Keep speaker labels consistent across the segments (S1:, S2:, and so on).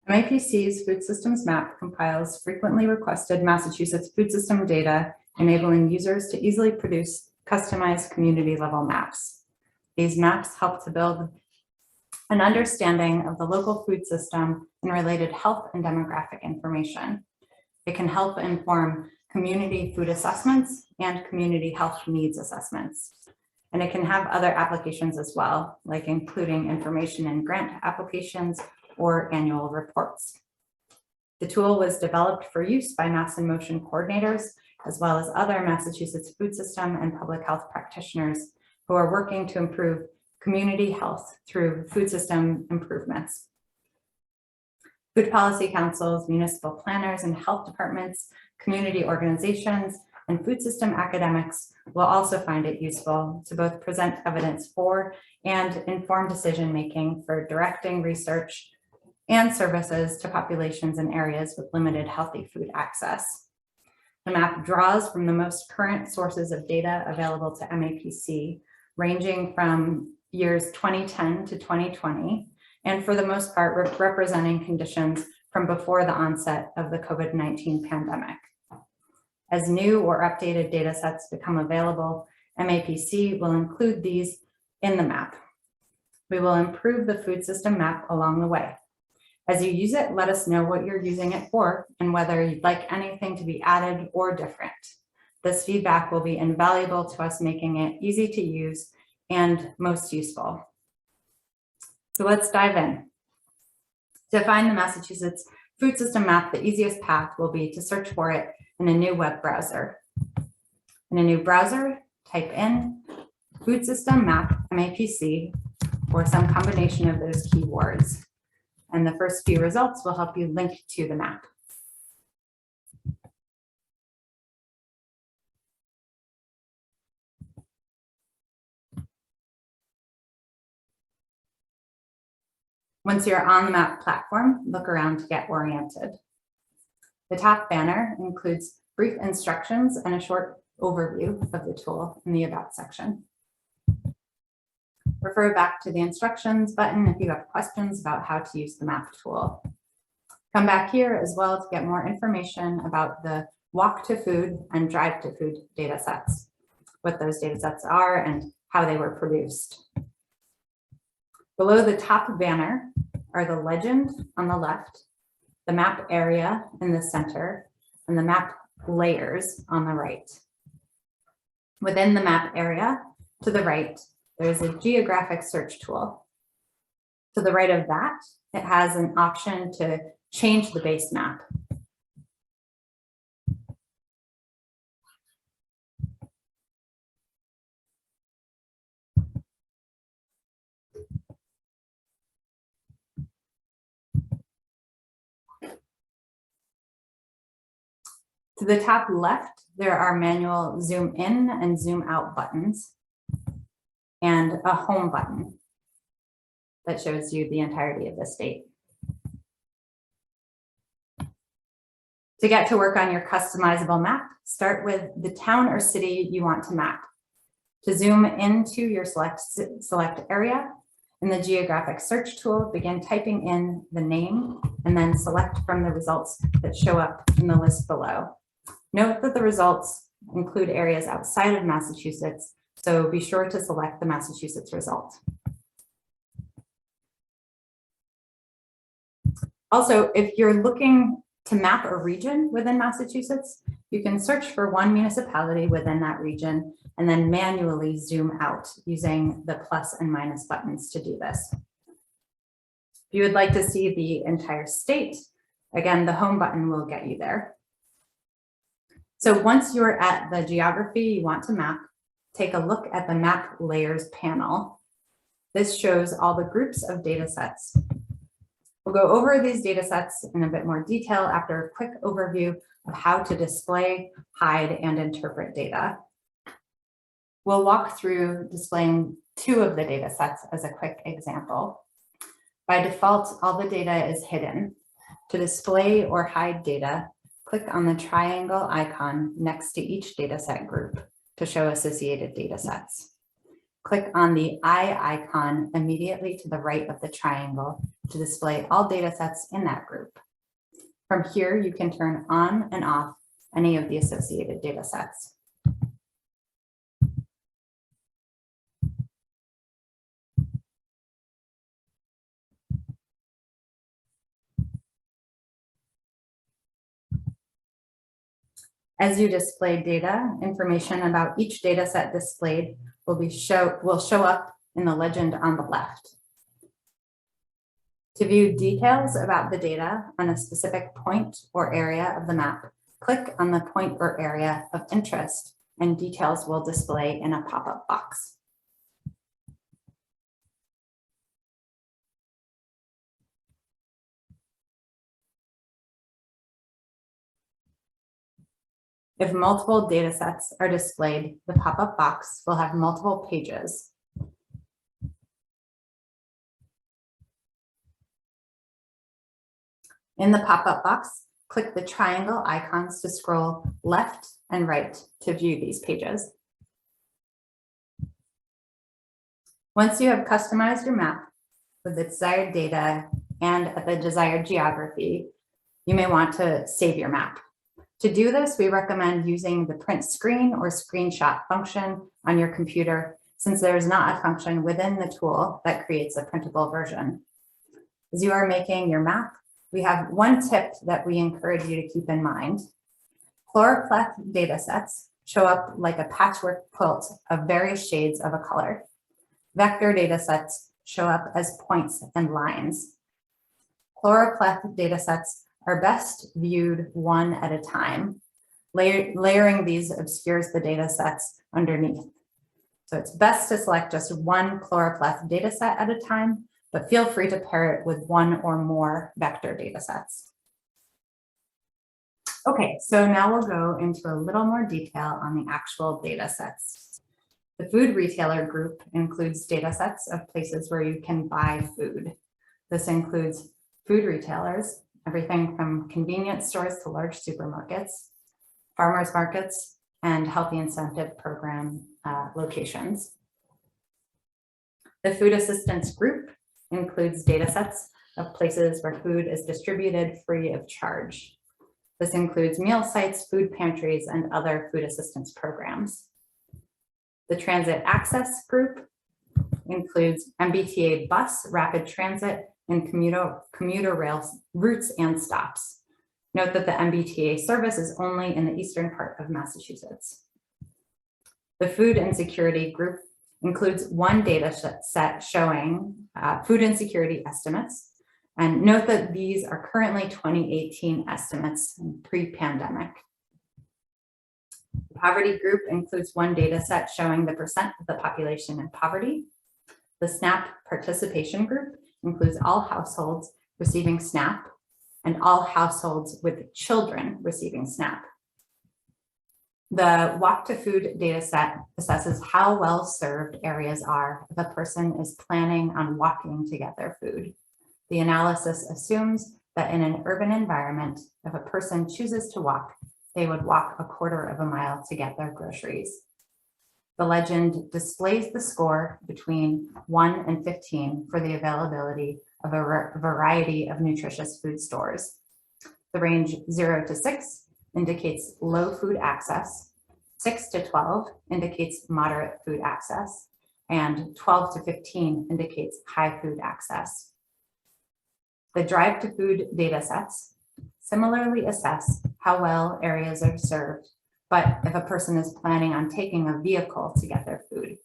S1: MAPC's Food Systems Map compiles frequently requested Massachusetts food system data, enabling users to easily produce customized community-level maps. These maps help to build an understanding of the local food system and related health and demographic information. It can help inform community food assessments and community health needs assessments. And it can have other applications as well, like including information in grant applications or annual reports. The tool was developed for use by Mass in Motion coordinators, as well as other Massachusetts food system and public health practitioners who are working to improve community health through food system improvements. Food policy councils, municipal planners and health departments, community organizations, and food system academics will also find it useful to both present evidence for and inform decision-making for directing research and services to populations in areas with limited healthy food access. The map draws from the most current sources of data available to MAPC, ranging from years 2010 to 2020, and for the most part representing conditions from before the onset of the COVID-19 pandemic. As new or updated data sets become available, MAPC will include these in the map. We will improve the food system map along the way. As you use it, let us know what you're using it for and whether you'd like anything to be added or different. This feedback will be invaluable to us, making it easy to use and most useful. So let's dive in. To find the Massachusetts food system map, the easiest path will be to search for it in a new web browser. In a new browser, type in food system map MAPC or some combination of those keywords. And the first few results will help you link to the map. Once you're on the map platform, look around to get oriented. The top banner includes brief instructions and a short overview of the tool in the About section. Refer back to the instructions button if you have questions about how to use the map tool. Come back here as well to get more information about the Walk to Food and Drive to Food data sets, what those data sets are and how they were produced. Below the top banner are the legend on the left, the map area in the center, and the map layers on the right. Within the map area, to the right, there's a geographic search tool. To the right of that, it has an option to change the base map. To the top left, there are manual zoom in and zoom out buttons and a home button that shows you the entirety of the state. To get to work on your customizable map, start with the town or city you want to map. To zoom into your select area, in the geographic search tool, begin typing in the name and then select from the results that show up in the list below. Note that the results include areas outside of Massachusetts, so be sure to select the Massachusetts result. Also, if you're looking to map a region within Massachusetts, you can search for one municipality within that region and then manually zoom out using the plus and minus buttons to do this. If you would like to see the entire state, again, the home button will get you there. So once you're at the geography you want to map, take a look at the map layers panel. This shows all the groups of data sets. We'll go over these data sets in a bit more detail after a quick overview of how to display, hide, and interpret data. We'll walk through displaying two of the data sets as a quick example. By default, all the data is hidden. To display or hide data, click on the triangle icon next to each dataset group to show associated data sets. click on the eye icon immediately to the right of the triangle to display all data sets in that group. From here, you can turn on and off any of the associated data sets. As you display data, information about each data set displayed will show up in the legend on the left. To view details about the data on a specific point or area of the map, click on the point or area of interest, and details will display in a pop-up box. If multiple data sets are displayed, the pop-up box will have multiple pages. In the pop-up box, click the triangle icons to scroll left and right to view these pages. Once you have customized your map with the desired data and the desired geography, you may want to save your map. To do this, we recommend using the print screen or screenshot function on your computer, since there is not a function within the tool that creates a printable version. As you are making your map, we have one tip that we encourage you to keep in mind. Choropleth datasets show up like a patchwork quilt of various shades of a color. Vector datasets show up as points and lines. Choropleth datasets are best viewed one at a time. Layering these obscures the data sets underneath. So it's best to select just one choropleth data set at a time, but feel free to pair it with one or more vector data sets. Okay, so now we'll go into a little more detail on the actual data sets. The food retailer group includes data sets of places where you can buy food. This includes food retailers, everything from convenience stores to large supermarkets, farmers markets, and healthy incentive program locations. The food assistance group includes data sets of places where food is distributed free of charge. This includes meal sites, food pantries, and other food assistance programs. The transit access group includes MBTA bus, rapid transit, and commuter rail routes and stops. Note that the MBTA service is only in the eastern part of Massachusetts. The food insecurity group includes one data set showing food insecurity estimates. And note that these are currently 2018 estimates pre-pandemic. The poverty group includes one data set showing the percent of the population in poverty. The SNAP participation group includes all households receiving SNAP and all households with children receiving SNAP. The Walk to Food data set assesses how well served areas are if a person is planning on walking to get their food. The analysis assumes that in an urban environment, if a person chooses to walk, they would walk a quarter of a mile to get their groceries. The legend displays the score between 1 and 15 for the availability of a variety of nutritious food stores. The range 0 to 6 indicates low food access, 6 to 12 indicates moderate food access, and 12 to 15 indicates high food access. The Drive to Food data sets similarly assess how well areas are served, but if a person is planning on taking a vehicle to get their food.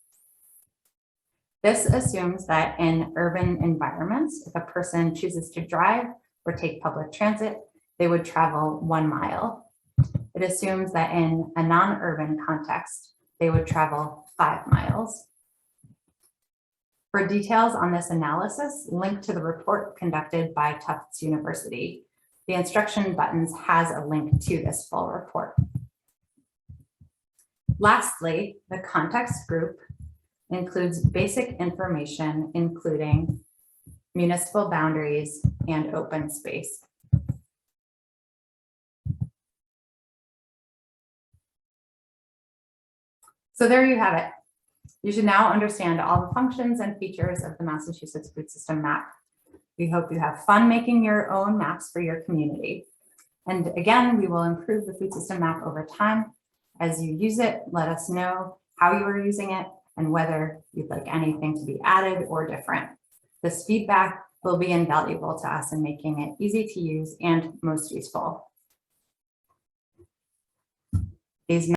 S1: This assumes that in urban environments, if a person chooses to drive or take public transit, they would travel 1 mile. It assumes that in a non-urban context, they would travel 5 miles. For details on this analysis, link to the report conducted by Tufts University. The instruction buttons has a link to this full report. Lastly, the context group includes basic information, including municipal boundaries and open space. So there you have it. You should now understand all the functions and features of the Massachusetts Food System Map. We hope you have fun making your own maps for your community. And again, we will improve the food system map over time. As you use it, let us know how you are using it and whether you'd like anything to be added or different. This feedback will be invaluable to us in making it easy to use and most useful. These